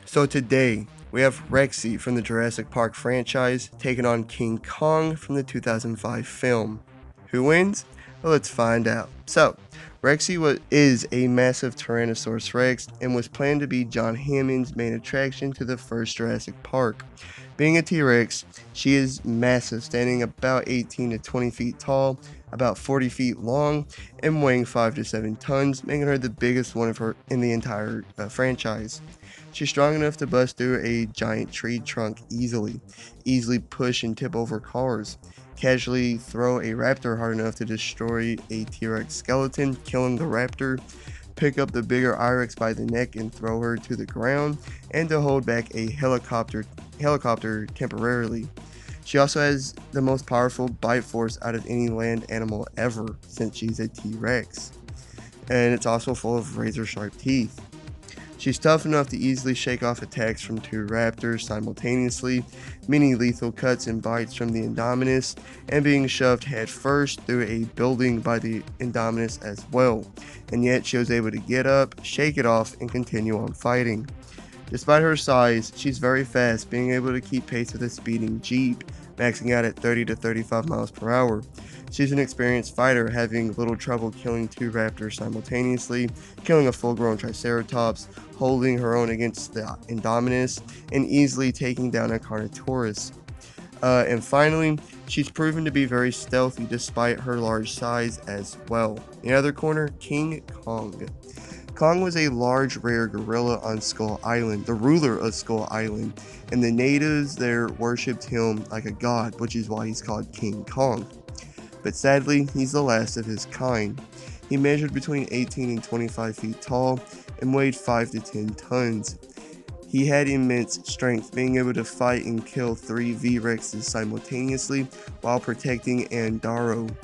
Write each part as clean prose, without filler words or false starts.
So today, we have Rexy from the Jurassic Park franchise taking on King Kong from the 2005 film. Who wins? Well, let's find out. So, is a massive Tyrannosaurus Rex and was planned to be John Hammond's main attraction to the first Jurassic Park. Being a T-Rex, she is massive, standing about 18 to 20 feet tall, about 40 feet long, and weighing 5 to 7 tons, making her the biggest one of her in the entire franchise. She's strong enough to bust through a giant tree trunk easily push and tip over cars, casually throw a raptor hard enough to destroy a T-Rex skeleton, killing the raptor, pick up the bigger Irex by the neck and throw her to the ground, and to hold back a helicopter temporarily. She also has the most powerful bite force out of any land animal ever, since she's a T-Rex. And it's also full of razor sharp teeth. She's tough enough to easily shake off attacks from two raptors simultaneously, many lethal cuts and bites from the Indominus, and being shoved headfirst through a building by the Indominus as well. And yet she was able to get up, shake it off, and continue on fighting. Despite her size, she's very fast, being able to keep pace with a speeding Jeep, maxing out at 30 to 35 miles per hour. She's an experienced fighter, having little trouble killing two raptors simultaneously, killing a full-grown Triceratops, holding her own against the Indominus, and easily taking down a Carnotaurus. And finally, she's proven to be very stealthy despite her large size as well. In the other corner, King Kong. Kong was a large, rare gorilla on Skull Island, the ruler of Skull Island, and the natives there worshipped him like a god, which is why he's called King Kong. But sadly, he's the last of his kind. He measured between 18 and 25 feet tall and weighed 5 to 10 tons. He had immense strength, being able to fight and kill 3 V-Rexes simultaneously while protecting Andaro.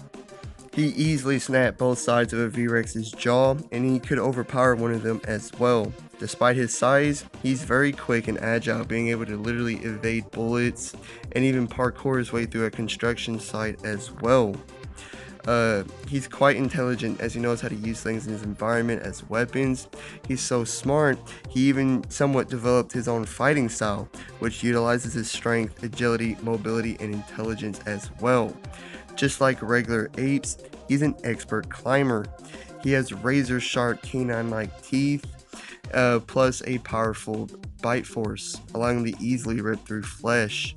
He easily snapped both sides of a V-Rex's jaw, and he could overpower one of them as well. Despite his size, he's very quick and agile, being able to literally evade bullets and even parkour his way through a construction site as well. He's quite intelligent as he knows how to use things in his environment as weapons. He's so smart, he even somewhat developed his own fighting style, which utilizes his strength, agility, mobility, and intelligence as well. Just like regular apes, he's an expert climber. He has razor sharp canine-like teeth, plus a powerful bite force, allowing him to easily rip through flesh.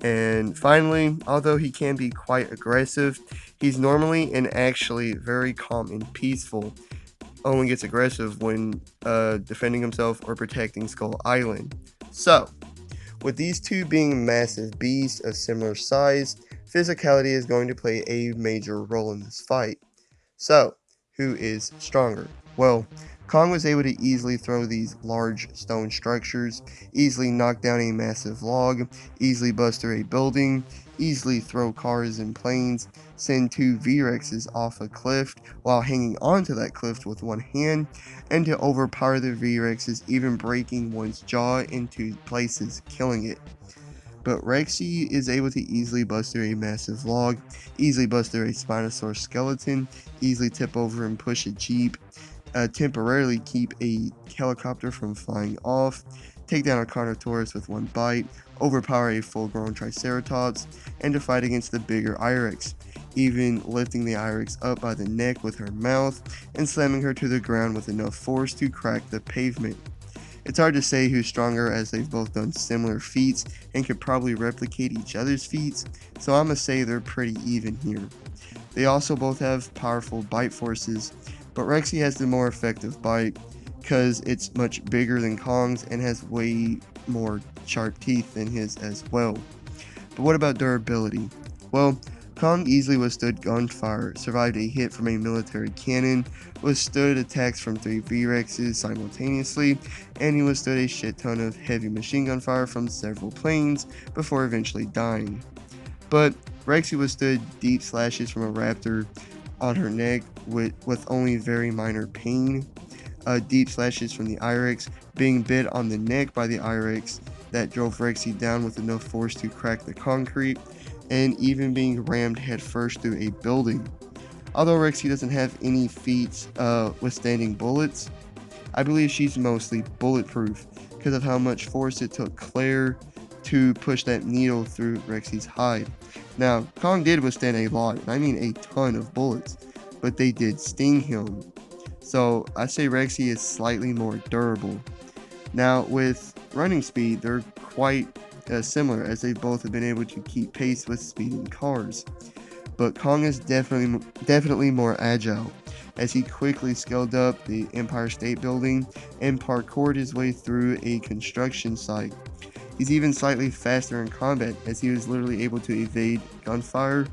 And finally, although he can be quite aggressive, he's normally and actually very calm and peaceful. Only gets aggressive when defending himself or protecting Skull Island. So, with these two being massive beasts of similar size, physicality is going to play a major role in this fight. So, who is stronger? Well, Kong was able to easily throw these large stone structures, easily knock down a massive log, easily bust through a building, easily throw cars and planes, send two V-Rexes off a cliff while hanging onto that cliff with one hand, and to overpower the V-Rexes, even breaking one's jaw into places, killing it. But Rexy is able to easily bust through a massive log, easily bust through a Spinosaurus skeleton, easily tip over and push a Jeep, temporarily keep a helicopter from flying off, take down a Carnotaurus with one bite, overpower a full-grown Triceratops, and to fight against the bigger Irex, even lifting the Irex up by the neck with her mouth and slamming her to the ground with enough force to crack the pavement. It's hard to say who's stronger as they've both done similar feats and could probably replicate each other's feats, so I'ma say they're pretty even here. They also both have powerful bite forces, but Rexy has the more effective bite because it's much bigger than Kong's and has way more sharp teeth than his as well. But what about durability? Well, Kong easily withstood gunfire, survived a hit from a military cannon, withstood attacks from 3 V-Rexes simultaneously, and he withstood a shit ton of heavy machine gun fire from several planes before eventually dying. But Rexy withstood deep slashes from a raptor on her neck with only very minor pain, deep slashes from the Irex, being bit on the neck by the Irex that drove Rexy down with enough force to crack the concrete, and even being rammed headfirst through a building. Although Rexy doesn't have any feats withstanding bullets, I believe she's mostly bulletproof, because of how much force it took Claire to push that needle through Rexy's hide. Now, Kong did withstand a lot, and I mean a ton of bullets, but they did sting him. So I say Rexy is slightly more durable. Now, with running speed, they're quite similar, as they both have been able to keep pace with speeding cars. But Kong is definitely more agile, as he quickly scaled up the Empire State Building and parkoured his way through a construction site. He's even slightly faster in combat, as he was literally able to evade gunfire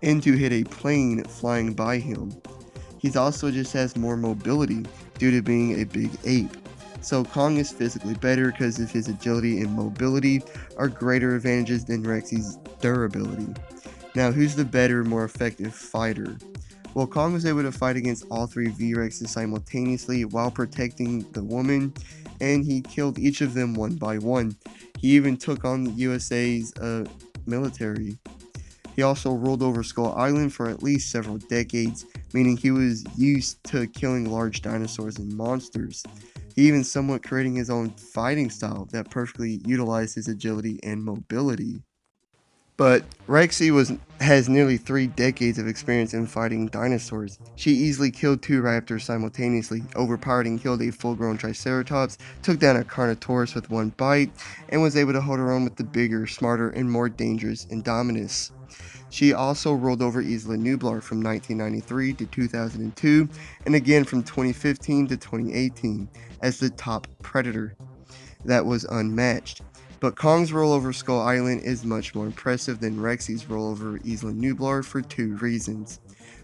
and to hit a plane flying by him. He also just has more mobility due to being a big ape. So Kong is physically better because of his agility and mobility are greater advantages than Rexy's durability. Now, who's the better, more effective fighter? Well, Kong was able to fight against all three V-Rexes simultaneously while protecting the woman, and he killed each of them one by one. He even took on the USA's military. He also ruled over Skull Island for at least several decades, meaning he was used to killing large dinosaurs and monsters. He even somewhat creating his own fighting style that perfectly utilized his agility and mobility. But Rexy has nearly 3 decades of experience in fighting dinosaurs. She easily killed 2 raptors simultaneously, overpowered and killed a full-grown Triceratops, took down a Carnotaurus with one bite, and was able to hold her own with the bigger, smarter, and more dangerous Indominus. She also rolled over Isla Nublar from 1993 to 2002, and again from 2015 to 2018 as the top predator that was unmatched. But Kong's roll over Skull Island is much more impressive than Rexy's roll over Isla Nublar for 2 reasons.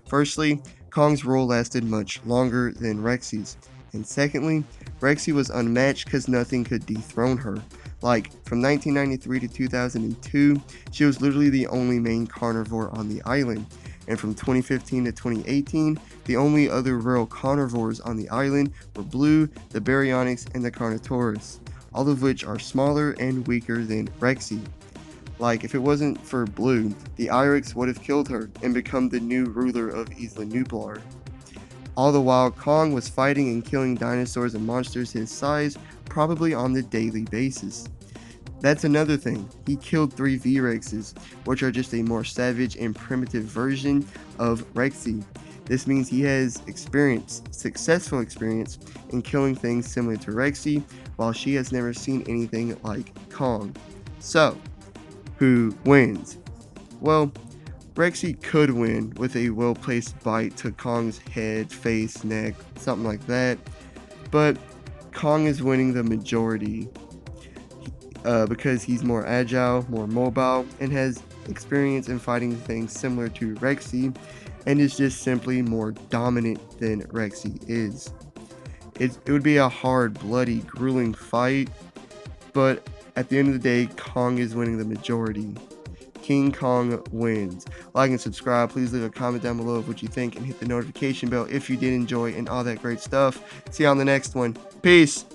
Firstly, Kong's roll lasted much longer than Rexy's, and secondly, Rexy was unmatched because nothing could dethrone her. Like, from 1993 to 2002, she was literally the only main carnivore on the island, and from 2015 to 2018, the only other real carnivores on the island were Blue, the Baryonyx, and the Carnotaurus, all of which are smaller and weaker than Rexy. Like, if it wasn't for Blue, the Irex would have killed her and become the new ruler of Isla Nublar. All the while, Kong was fighting and killing dinosaurs and monsters his size, probably on the daily basis. That's another thing, he killed 3 V-Rexes, which are just a more savage and primitive version of Rexy. This means he has successful experience in killing things similar to Rexy, while she has never seen anything like Kong. So, who wins? Well, Rexy could win with a well-placed bite to Kong's head, face, neck, something like that, but Kong is winning the majority because he's more agile, more mobile, and has experience in fighting things similar to Rexy, and is just simply more dominant than Rexy is. It would be a hard, bloody, grueling fight, but at the end of the day, Kong is winning the majority. King Kong wins. Like and subscribe. Please leave a comment down below of what you think and hit the notification bell if you did enjoy and all that great stuff. See you on the next one. Peace.